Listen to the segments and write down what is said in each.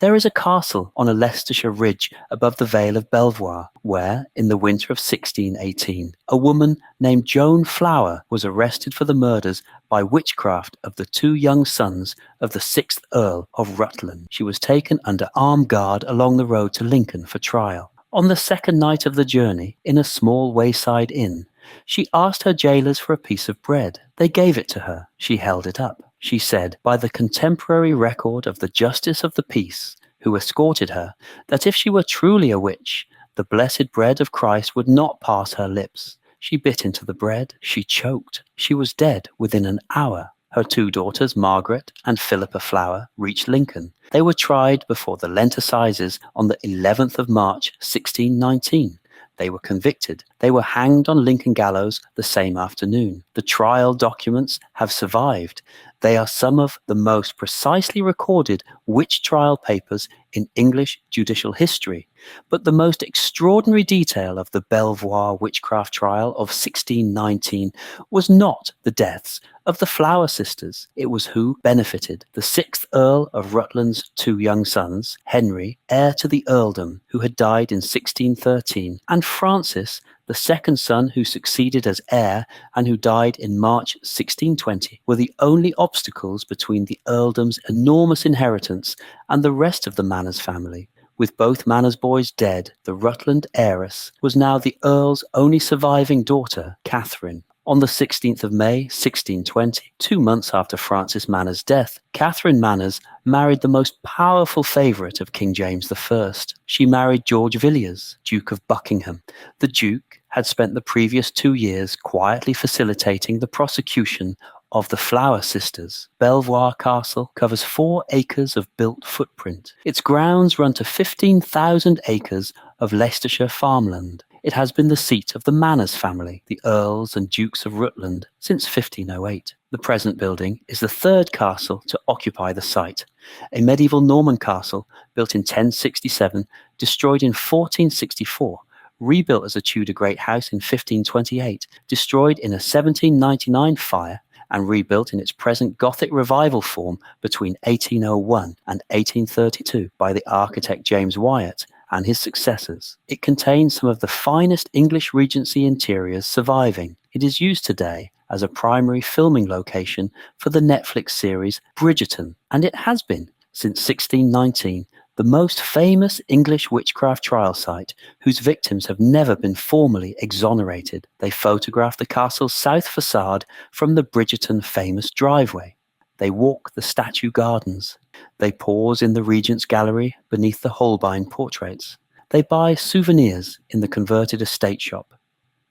There is a castle on a Leicestershire ridge above the Vale of Belvoir, where, in the winter of 1618, a woman named Joan Flower was arrested for the murders by witchcraft of the 2 young sons of the 6th Earl of Rutland. She was taken under armed guard along the road to Lincoln for trial. On the second night of the journey, in a small wayside inn, she asked her jailers for a piece of bread. They gave it to her. She held it up. She said, by the contemporary record of the justice of the peace, who escorted her, that if she were truly a witch, the blessed bread of Christ would not pass her lips. She bit into the bread. She choked. She was dead within an hour. Her 2 daughters, Margaret and Philippa Flower, reached Lincoln. They were tried before the Lent Assizes on the 11th of March, 1619. They were convicted. They were hanged on Lincoln gallows the same afternoon. The trial documents have survived. They are some of the most precisely recorded witch trial papers in English judicial history. But the most extraordinary detail of the Belvoir witchcraft trial of 1619 was not the deaths of the Flower sisters. It was who benefited: the 6th Earl of Rutland's 2 young sons, Henry, heir to the earldom, who had died in 1613, and Francis, the 2nd son who succeeded as heir and who died in March 1620, were the only obstacles between the earldom's enormous inheritance and the rest of the Manners family. With both Manners boys dead, the Rutland heiress was now the Earl's only surviving daughter, Catherine. On the 16th of May, 1620, 2 months after Francis Manners' death, Catherine Manners married the most powerful favourite of King James I. She married George Villiers, Duke of Buckingham. The Duke had spent the previous 2 years quietly facilitating the prosecution of the Flower sisters. Belvoir Castle covers 4 acres of built footprint. Its grounds run to 15,000 acres of Leicestershire farmland. It has been the seat of the Manners family, the Earls and Dukes of Rutland, since 1508. The present building is the 3rd castle to occupy the site. A medieval Norman castle built in 1067, destroyed in 1464, rebuilt as a Tudor Great House in 1528, destroyed in a 1799 fire, and rebuilt in its present Gothic Revival form between 1801 and 1832 by the architect James Wyatt and his successors. It contains some of the finest English Regency interiors surviving. It is used today as a primary filming location for the Netflix series Bridgerton, and it has been, since 1619, the most famous English witchcraft trial site whose victims have never been formally exonerated. They photograph the castle's south facade from the Bridgerton famous driveway. They walk the statue gardens. They pause in the Regent's Gallery beneath the Holbein portraits. They buy souvenirs in the converted estate shop.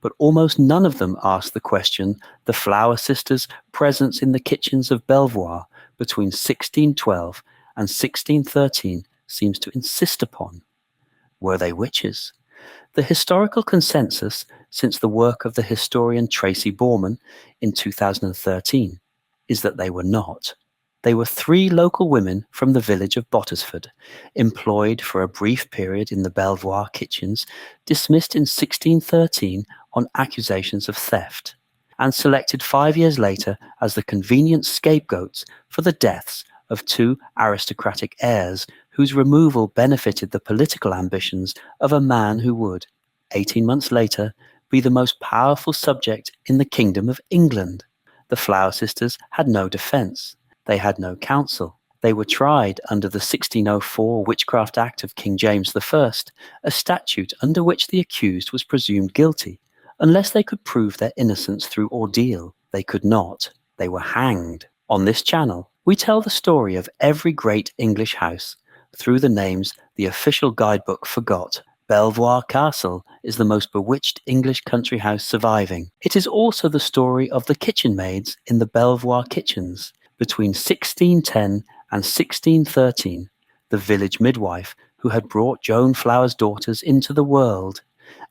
But almost none of them ask the question the Flower sisters' presence in the kitchens of Belvoir between 1612 and 1613 seems to insist upon. Were they witches? The historical consensus since the work of the historian Tracy Borman in 2013 is that they were not. They were 3 local women from the village of Bottesford, employed for a brief period in the Belvoir kitchens, dismissed in 1613 on accusations of theft, and selected 5 years later as the convenient scapegoats for the deaths of 2 aristocratic heirs whose removal benefited the political ambitions of a man who would, 18 months later, be the most powerful subject in the Kingdom of England. The Flower sisters had no defence. They had no counsel. They were tried under the 1604 Witchcraft Act of King James I, a statute under which the accused was presumed guilty, unless they could prove their innocence through ordeal. They could not. They were hanged. On this channel, we tell the story of every great English house through the names the official guidebook forgot. Belvoir Castle is the most bewitched English country house surviving. It is also the story of the kitchen maids in the Belvoir kitchens. Between 1610 and 1613, the village midwife who had brought Joan Flower's daughters into the world,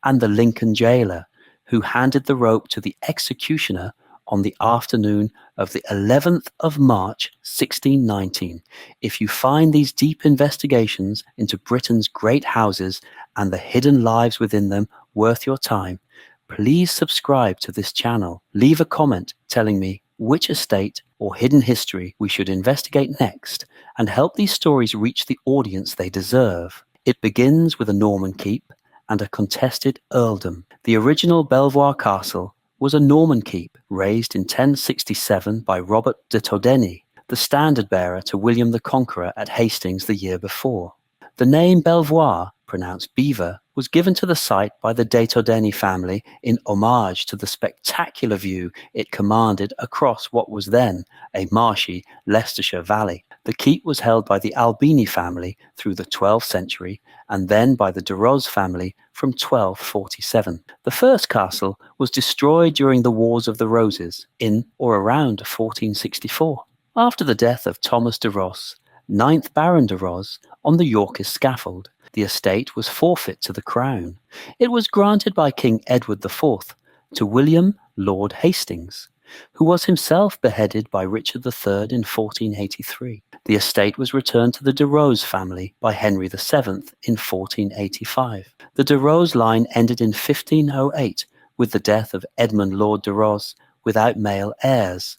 and the Lincoln jailer who handed the rope to the executioner on the afternoon of the 11th of March, 1619. If you find these deep investigations into Britain's great houses and the hidden lives within them worth your time, please subscribe to this channel. Leave a comment telling me which estate or hidden history we should investigate next and help these stories reach the audience they deserve. It begins with a Norman keep and a contested earldom. The original Belvoir Castle was a Norman keep raised in 1067 by Robert de Todeni, the standard-bearer to William the Conqueror at Hastings the year before. The name Belvoir, pronounced beaver, was given to the site by the de Todeni family in homage to the spectacular view it commanded across what was then a marshy Leicestershire valley. The keep was held by the Albini family through the 12th century and then by the de Ros family from 1247. The first castle was destroyed during the Wars of the Roses in or around 1464. After the death of Thomas de Ros, 9th Baron de Ros, on the Yorkist scaffold, the estate was forfeit to the crown. It was granted by King Edward IV to William Lord Hastings, who was himself beheaded by Richard III in 1483. The estate was returned to the de Ros family by Henry VII in 1485. The de Ros line ended in 1508 with the death of Edmund Lord de Ros without male heirs,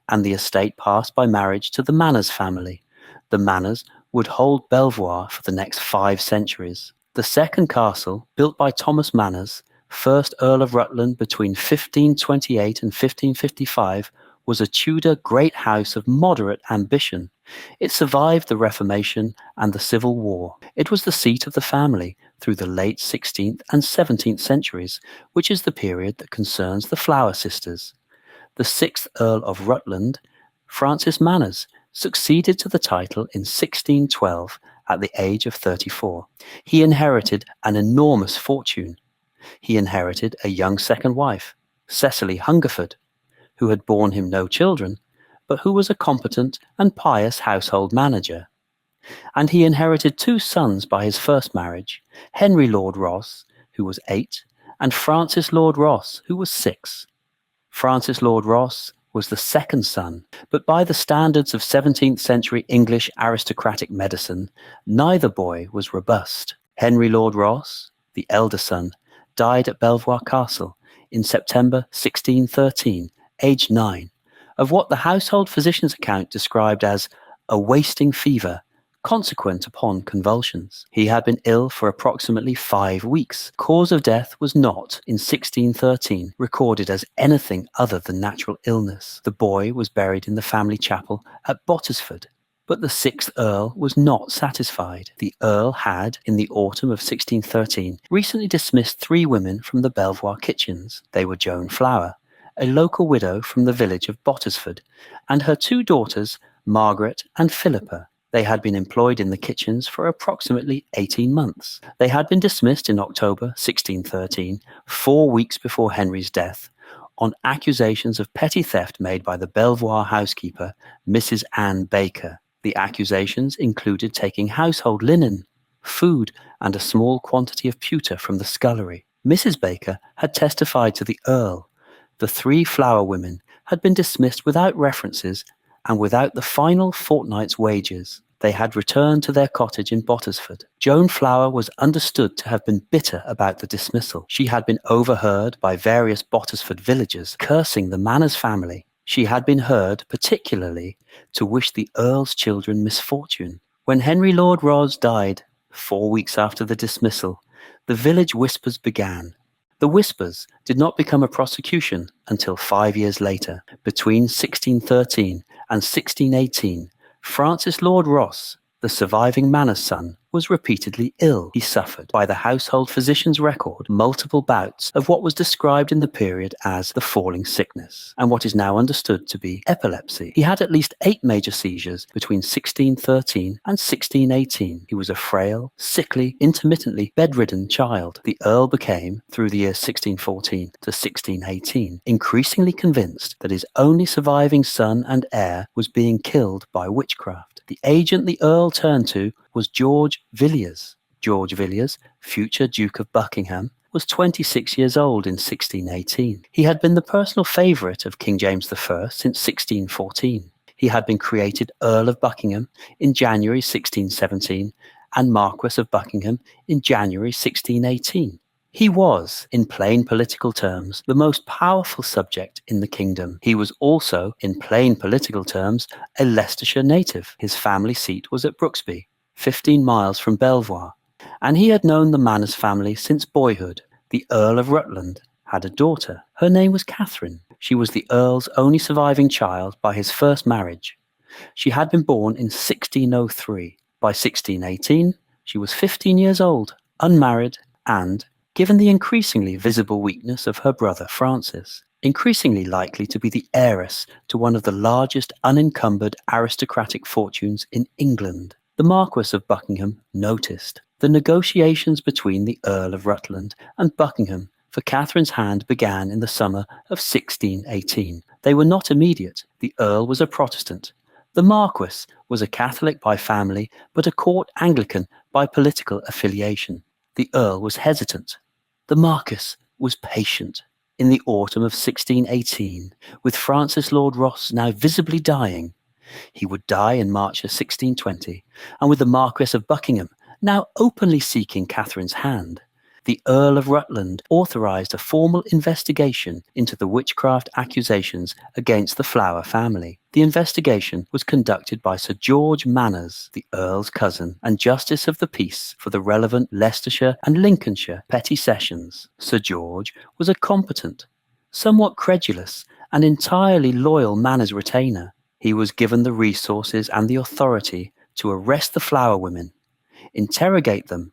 and the estate passed by marriage to the Manners family. The Manners would hold Belvoir for the next 5 centuries. The second castle, built by Thomas Manners, 1st Earl of Rutland between 1528 and 1555, was a Tudor great house of moderate ambition. It survived the Reformation and the Civil War. It was the seat of the family through the late 16th and 17th centuries, which is the period that concerns the Flower sisters. The 6th Earl of Rutland, Francis Manners, succeeded to the title in 1612 at the age of 34. He inherited an enormous fortune. He inherited a young second wife, Cecily Hungerford, who had borne him no children, but who was a competent and pious household manager. And he inherited 2 sons by his first marriage, Henry Lord Ross, who was 8, and Francis Lord Ross, who was 6. Francis Lord Ross was the second son, but by the standards of 17th century English aristocratic medicine, neither boy was robust. Henry Lord Ross, the elder son, died at Belvoir Castle in September 1613, aged 9, of what the household physician's account described as a wasting fever, consequent upon convulsions. He had been ill for approximately 5 weeks. Cause of death was not, in 1613, recorded as anything other than natural illness. The boy was buried in the family chapel at Bottesford. But the 6th Earl was not satisfied. The Earl had, in the autumn of 1613, recently dismissed 3 women from the Belvoir kitchens. They were Joan Flower, a local widow from the village of Bottesford, and her 2 daughters, Margaret and Philippa. They had been employed in the kitchens for approximately 18 months. They had been dismissed in October 1613, 4 weeks before Henry's death, on accusations of petty theft made by the Belvoir housekeeper, Mrs. Anne Baker. The accusations included taking household linen, food, and a small quantity of pewter from the scullery. Mrs. Baker had testified to the Earl. The 3 Flower women had been dismissed without references and without the final fortnight's wages. They had returned to their cottage in Bottesford. Joan Flower was understood to have been bitter about the dismissal. She had been overheard by various Bottesford villagers cursing the Manners family. She had been heard, particularly, to wish the Earl's children misfortune. When Henry Lord Ros died, 4 weeks after the dismissal, the village whispers began. The whispers did not become a prosecution until 5 years later. Between 1613 and 1618, Francis Lord Ross, the surviving Manners son, was repeatedly ill. He suffered, by the household physician's record, multiple bouts of what was described in the period as the falling sickness, and what is now understood to be epilepsy. He had at least 8 major seizures between 1613 and 1618. He was a frail, sickly, intermittently bedridden child. The Earl became, through the years 1614 to 1618, increasingly convinced that his only surviving son and heir was being killed by witchcraft. The agent the Earl turned to was George Villiers. George Villiers, future Duke of Buckingham, was 26 years old in 1618. He had been the personal favourite of King James I since 1614. He had been created Earl of Buckingham in January 1617 and Marquess of Buckingham in January 1618. He was, in plain political terms, the most powerful subject in the kingdom. He was also, in plain political terms, a Leicestershire native. His family seat was at Brooksby, 15 miles from Belvoir, and he had known the Manners family since boyhood. The Earl of Rutland had a daughter. Her name was Catherine. She was the Earl's only surviving child by his first marriage. She had been born in 1603. By 1618, she was 15 years old, unmarried, and, given the increasingly visible weakness of her brother Francis, increasingly likely to be the heiress to one of the largest unencumbered aristocratic fortunes in England. The Marquis of Buckingham noticed. The negotiations between the Earl of Rutland and Buckingham for Catherine's hand began in the summer of 1618. They were not immediate. The Earl was a Protestant. The Marquis was a Catholic by family, but a court Anglican by political affiliation. The Earl was hesitant. The Marquis was patient. In the autumn of 1618, with Francis Lord Ross now visibly dying, he would die in March of 1620, and with the Marquis of Buckingham now openly seeking Catherine's hand, the Earl of Rutland authorised a formal investigation into the witchcraft accusations against the Flower family. The investigation was conducted by Sir George Manners, the Earl's cousin, and Justice of the Peace for the relevant Leicestershire and Lincolnshire petty sessions. Sir George was a competent, somewhat credulous, and entirely loyal Manners retainer. He was given the resources and the authority to arrest the Flower women, interrogate them,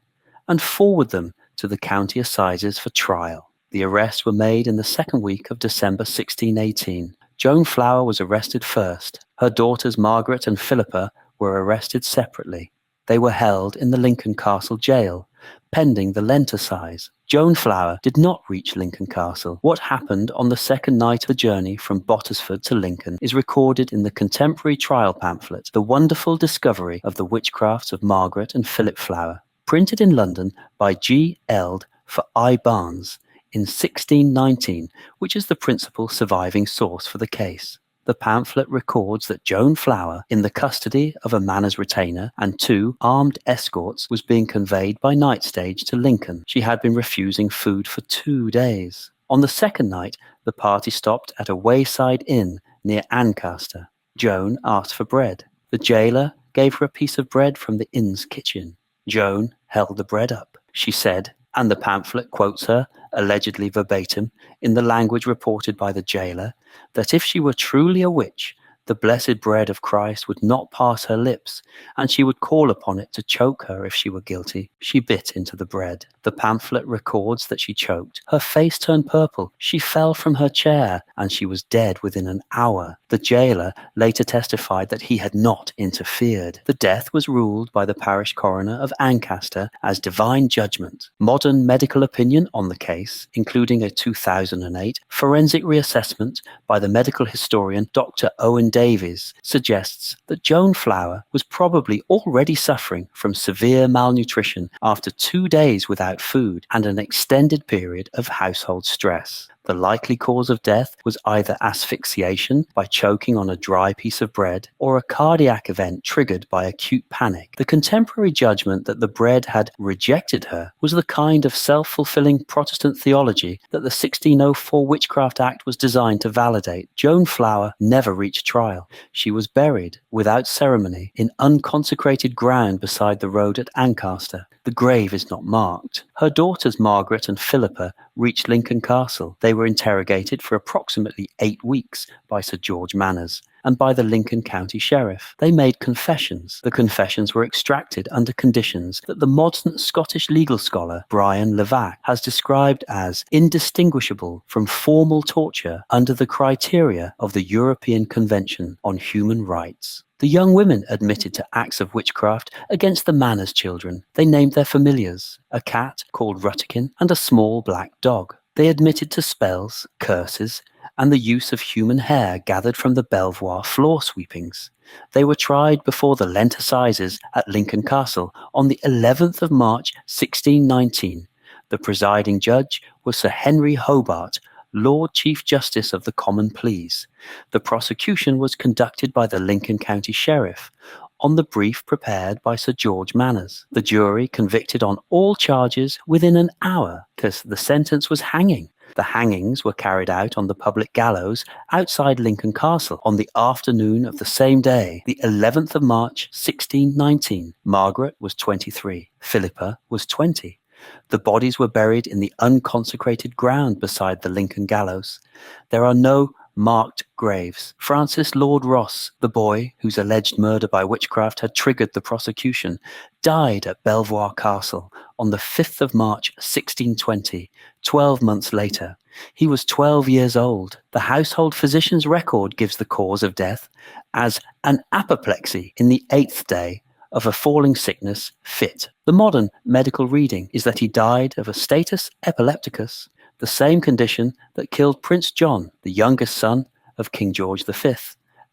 and forward them to the county assizes for trial. The arrests were made in the second week of December 1618. Joan Flower was arrested first. Her daughters Margaret and Philippa were arrested separately. They were held in the Lincoln Castle jail, pending the Lent Assizes. Joan Flower did not reach Lincoln Castle. What happened on the second night of the journey from Bottesford to Lincoln is recorded in the contemporary trial pamphlet, The Wonderful Discovery of the Witchcrafts of Margaret and Philippa Flower, printed in London by G. Eld for I. Barnes in 1619, which is the principal surviving source for the case. The pamphlet records that Joan Flower, in the custody of a Manners retainer and 2 armed escorts, was being conveyed by night stage to Lincoln. She had been refusing food for 2 days. On the second night, the party stopped at a wayside inn near Ancaster. Joan asked for bread. The jailer gave her a piece of bread from the inn's kitchen. Joan held the bread up. She said, and the pamphlet quotes her, allegedly verbatim, in the language reported by the jailer, that if she were truly a witch, the blessed bread of Christ would not pass her lips, and she would call upon it to choke her if she were guilty. She bit into the bread. The pamphlet records that she choked. Her face turned purple. She fell from her chair, and she was dead within an hour. The jailer later testified that he had not interfered. The death was ruled by the parish coroner of Ancaster as divine judgment. Modern medical opinion on the case, including a 2008 forensic reassessment by the medical historian Dr. Owen Davies, suggests that Joan Flower was probably already suffering from severe malnutrition after 2 days without food and an extended period of household stress. The likely cause of death was either asphyxiation by choking on a dry piece of bread or a cardiac event triggered by acute panic. The contemporary judgment that the bread had rejected her was the kind of self-fulfilling Protestant theology that the 1604 Witchcraft Act was designed to validate. Joan Flower never reached trial. She was buried without ceremony in unconsecrated ground beside the road at Ancaster. The grave is not marked. Her daughters Margaret and Philippa reached Lincoln Castle. They were interrogated for approximately 8 weeks by Sir George Manners and by the Lincoln County Sheriff. They made confessions. The confessions were extracted under conditions that the modern Scottish legal scholar Brian Levac has described as indistinguishable from formal torture under the criteria of the European Convention on Human Rights. The young women admitted to acts of witchcraft against the Manners children. They named their familiars, a cat called Ruttikin and a small black dog. They admitted to spells, curses, and the use of human hair gathered from the Belvoir floor sweepings. They were tried before the Lent Assizes at Lincoln Castle on the 11th of March 1619. The presiding judge was Sir Henry Hobart, Lord Chief Justice of the Common Pleas. The prosecution was conducted by the Lincoln County Sheriff. on the brief prepared by Sir George Manners. The jury convicted on all charges within an hour, because the sentence was hanging. The hangings were carried out on the public gallows outside Lincoln Castle on the afternoon of the same day, the 11th of March, 1619. Margaret was 23. Philippa was 20. The bodies were buried in the unconsecrated ground beside the Lincoln gallows. There are no marked graves. Francis Lord Ross, the boy whose alleged murder by witchcraft had triggered the prosecution, died at Belvoir Castle on the 5th of March 1620, 12 months later. He was 12 years old. The household physician's record gives the cause of death as an apoplexy in the 8th day of a falling sickness fit. The modern medical reading is that he died of a status epilepticus, the same condition that killed Prince John, the youngest son of King George V,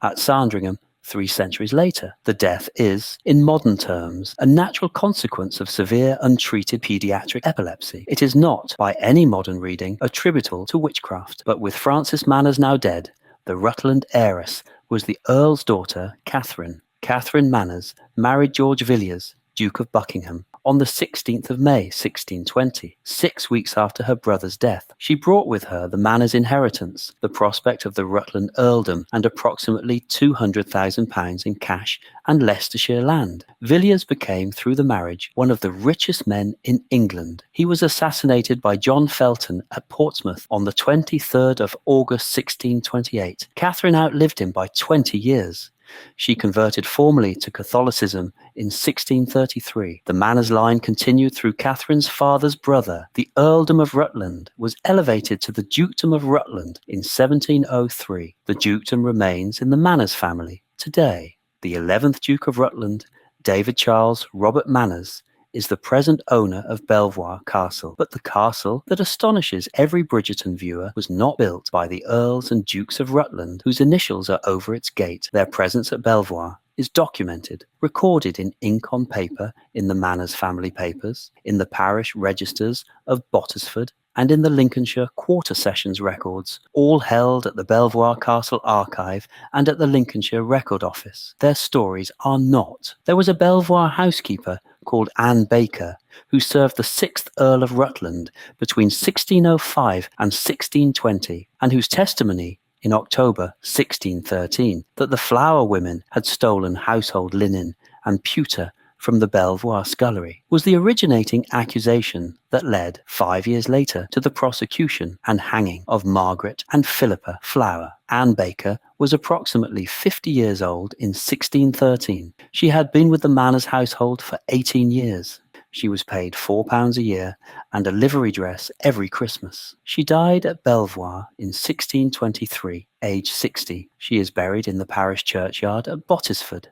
at Sandringham 3 centuries later. The death is, in modern terms, a natural consequence of severe untreated pediatric epilepsy. It is not, by any modern reading, attributable to witchcraft. But with Francis Manners now dead, the Rutland heiress was the Earl's daughter, Catherine. Catherine Manners married George Villiers, Duke of Buckingham, on the 16th of May, 1620, 6 weeks after her brother's death. She brought with her the Manners inheritance, the prospect of the Rutland earldom, and approximately £200,000 in cash and Leicestershire land. Villiers became, through the marriage, one of the richest men in England. He was assassinated by John Felton at Portsmouth on the 23rd of August, 1628. Catherine outlived him by 20 years. She converted formally to Catholicism in 1633. The Manners line continued through Catherine's father's brother. The Earldom of Rutland was elevated to the Dukedom of Rutland in 1703. The dukedom remains in the Manners family today. The 11th Duke of Rutland, David Charles Robert Manners, is the present owner of Belvoir Castle. But the castle that astonishes every Bridgerton viewer was not built by the Earls and Dukes of Rutland, whose initials are over its gate. Their presence at Belvoir is documented, recorded in ink on paper in the Manners family papers, in the parish registers of Bottesford, and in the Lincolnshire Quarter Sessions records, all held at the Belvoir Castle Archive and at the Lincolnshire Record Office. Their stories are not. There was a Belvoir housekeeper called Anne Baker, who served the 6th Earl of Rutland between 1605 and 1620, and whose testimony in October 1613 that the Flower women had stolen household linen and pewter from the Belvoir scullery was the originating accusation that led 5 years later to the prosecution and hanging of Margaret and Philippa Flower. Anne Baker was approximately 50 years old in 1613. She had been with the Manners household for 18 years. She was paid £4 a year and a livery dress every Christmas. She died at Belvoir in 1623, aged 60. She is buried in the parish churchyard at Bottesford.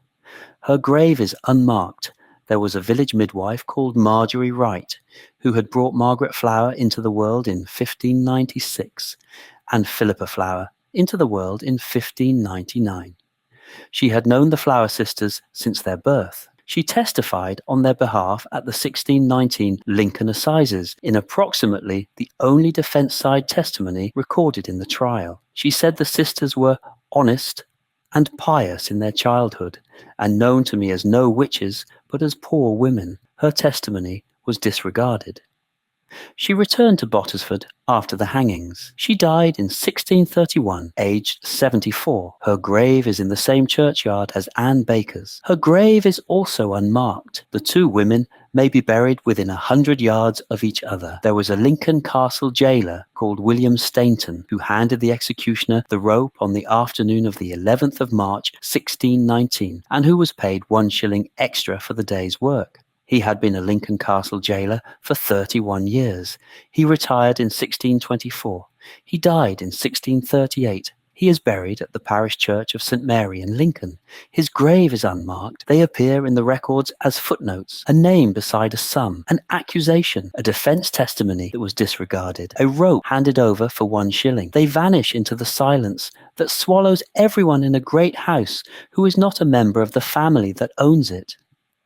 Her grave is unmarked. There was a village midwife called Marjorie Wright, who had brought Margaret Flower into the world in 1596, and Philippa Flower into the world in 1599. She had known the Flower sisters since their birth. She testified on their behalf at the 1619 Lent Assizes in approximately the only defence side testimony recorded in the trial. She said the sisters were honest and pious in their childhood, and known to me as no witches, but as poor women. Her testimony was disregarded. She returned to Bottesford after the hangings. She died in 1631, aged 74. Her grave is in the same churchyard as Anne Baker's. Her grave is also unmarked. The two women may be buried within 100 yards of each other. There was a Lincoln Castle jailer called William Stainton who handed the executioner the rope on the afternoon of the 11th of March, 1619, and who was paid 1 shilling extra for the day's work. He had been a Lincoln Castle jailer for 31 years. He retired in 1624. He died in 1638. He is buried at the parish church of St. Mary in Lincoln. His grave is unmarked. They appear in the records as footnotes, a name beside a sum, an accusation, a defence testimony that was disregarded, a rope handed over for 1 shilling. They vanish into the silence that swallows everyone in a great house who is not a member of the family that owns it.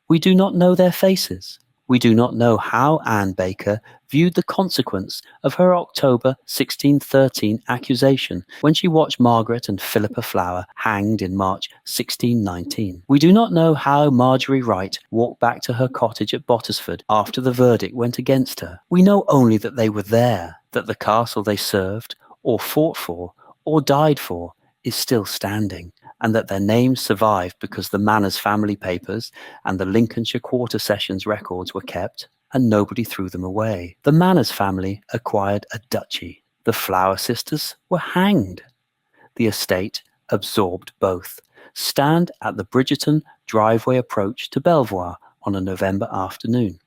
We do not know their faces. We do not know how Anne Baker viewed the consequence of her October 1613 accusation when she watched Margaret and Philippa Flower hanged in March 1619. We do not know how Marjorie Wright walked back to her cottage at Bottesford after the verdict went against her. We know only that they were there, that the castle they served, or fought for, or died for, is still standing, and that their names survive because the Manners family papers and the Lincolnshire Quarter Sessions records were kept, and nobody threw them away. The Manners family acquired a duchy. The Flower sisters were hanged. The estate absorbed both. Stand at the Bridgerton driveway approach to Belvoir on a November afternoon.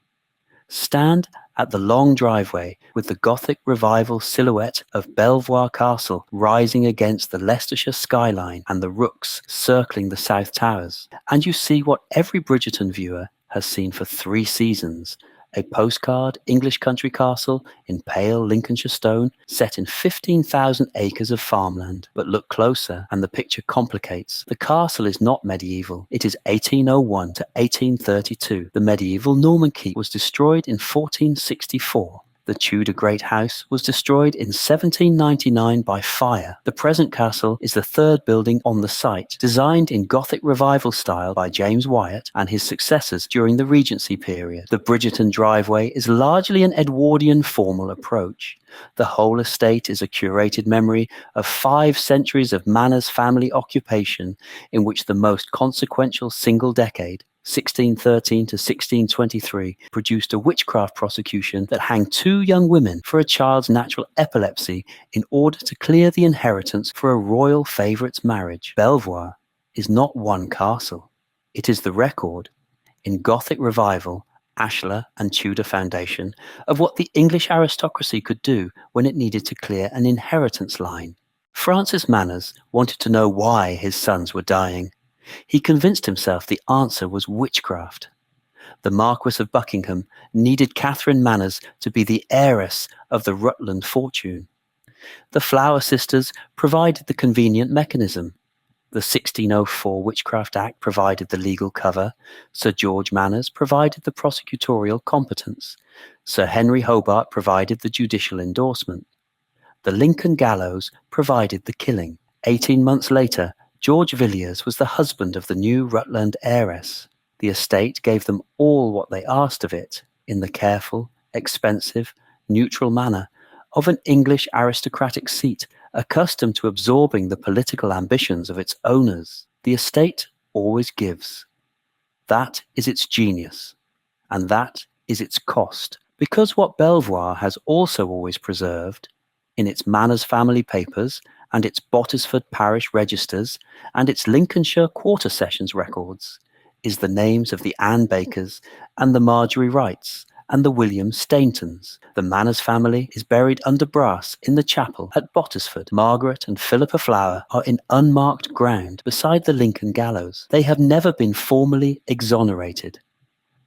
Stand at the long driveway with the Gothic Revival silhouette of Belvoir Castle rising against the Leicestershire skyline and the rooks circling the South Towers, and you see what every Bridgerton viewer has seen for 3 seasons: a postcard English country castle in pale Lincolnshire stone set in 15,000 acres of farmland. But look closer and the picture complicates. The castle is not medieval. It is 1801 to 1832. The medieval Norman keep was destroyed in 1464. The Tudor Great House was destroyed in 1799 by fire. The present castle is the 3rd building on the site, designed in Gothic Revival style by James Wyatt and his successors during the Regency period. The Bridgerton driveway is largely an Edwardian formal approach. The whole estate is a curated memory of 5 centuries of Manners family occupation, in which the most consequential single decade, 1613 to 1623, produced a witchcraft prosecution that hanged 2 young women for a child's natural epilepsy in order to clear the inheritance for a royal favourite's marriage. Belvoir is not one castle. It is the record, in Gothic Revival, Ashlar and Tudor foundation, of what the English aristocracy could do when it needed to clear an inheritance line. Francis Manners wanted to know why his sons were dying. He convinced himself the answer was witchcraft. The Marquess of Buckingham needed Catherine Manners to be the heiress of the Rutland fortune. The Flower sisters provided the convenient mechanism. The 1604 Witchcraft Act provided the legal cover. Sir George Manners provided the prosecutorial competence. Sir Henry Hobart provided the judicial endorsement. The Lincoln gallows provided the killing. 18 months later, George Villiers was the husband of the new Rutland heiress. The estate gave them all what they asked of it, in the careful, expensive, neutral manner of an English aristocratic seat accustomed to absorbing the political ambitions of its owners. The estate always gives. That is its genius, and that is its cost, because what Belvoir has also always preserved, in its Manners family papers and its Bottesford parish registers and its Lincolnshire Quarter Sessions records, is the names of the Anne Bakers and the Marjorie Wrights and the William Stayntons. The Manners family is buried under brass in the chapel at Bottesford. Margaret and Philippa Flower are in unmarked ground beside the Lincoln gallows. They have never been formally exonerated.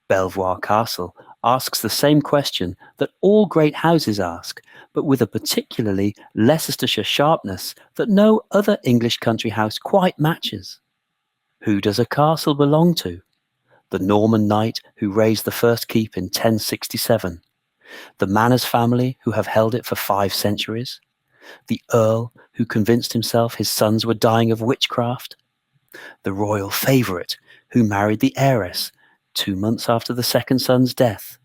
Belvoir Castle asks the same question that all great houses ask, but with a particularly Leicestershire sharpness that no other English country house quite matches. Who does a castle belong to? The Norman knight who raised the first keep in 1067, the Manners family who have held it for 5 centuries, the Earl who convinced himself his sons were dying of witchcraft, the royal favourite who married the heiress 2 months after the second son's death,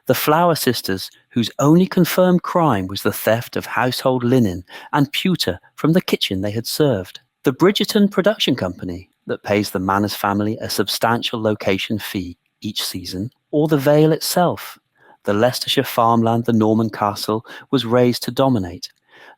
the Flower sisters whose only confirmed crime was the theft of household linen and pewter from the kitchen they had served, the Bridgerton production company that pays the Manners family a substantial location fee each season, or the Vale itself, the Leicestershire farmland the Norman castle was raised to dominate.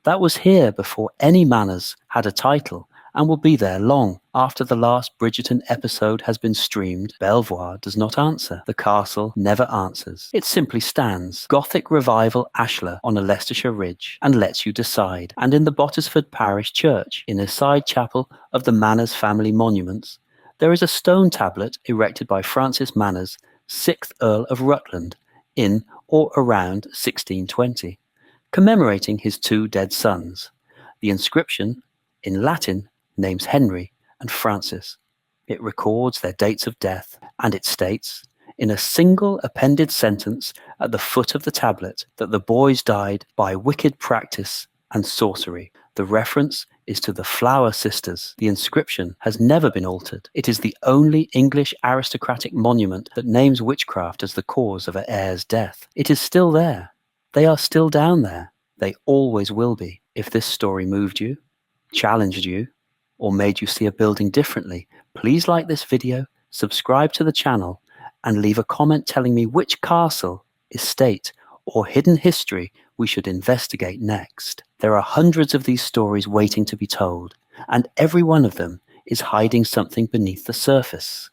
That was here before any Manners had a title, and will be there long after the last Bridgerton episode has been streamed. Belvoir does not answer. The castle never answers. It simply stands, Gothic Revival Ashlar, on a Leicestershire ridge, and lets you decide. And in the Bottesford parish church, in a side chapel of the Manners family monuments, there is a stone tablet erected by Francis Manners, 6th Earl of Rutland, in or around 1620, commemorating his 2 dead sons. The inscription, in Latin, names Henry and Francis. It records their dates of death, and it states, in a single appended sentence at the foot of the tablet that the boys died by wicked practice and sorcery. The reference is to the Flower sisters. The inscription has never been altered. It is the only English aristocratic monument that names witchcraft as the cause of an heir's death. It is still there. They are still down there. They always will be. If this story moved you, challenged you, or made you see a building differently, please like this video, subscribe to the channel, and leave a comment telling me which castle, estate, or hidden history we should investigate next. There are hundreds of these stories waiting to be told, and every one of them is hiding something beneath the surface.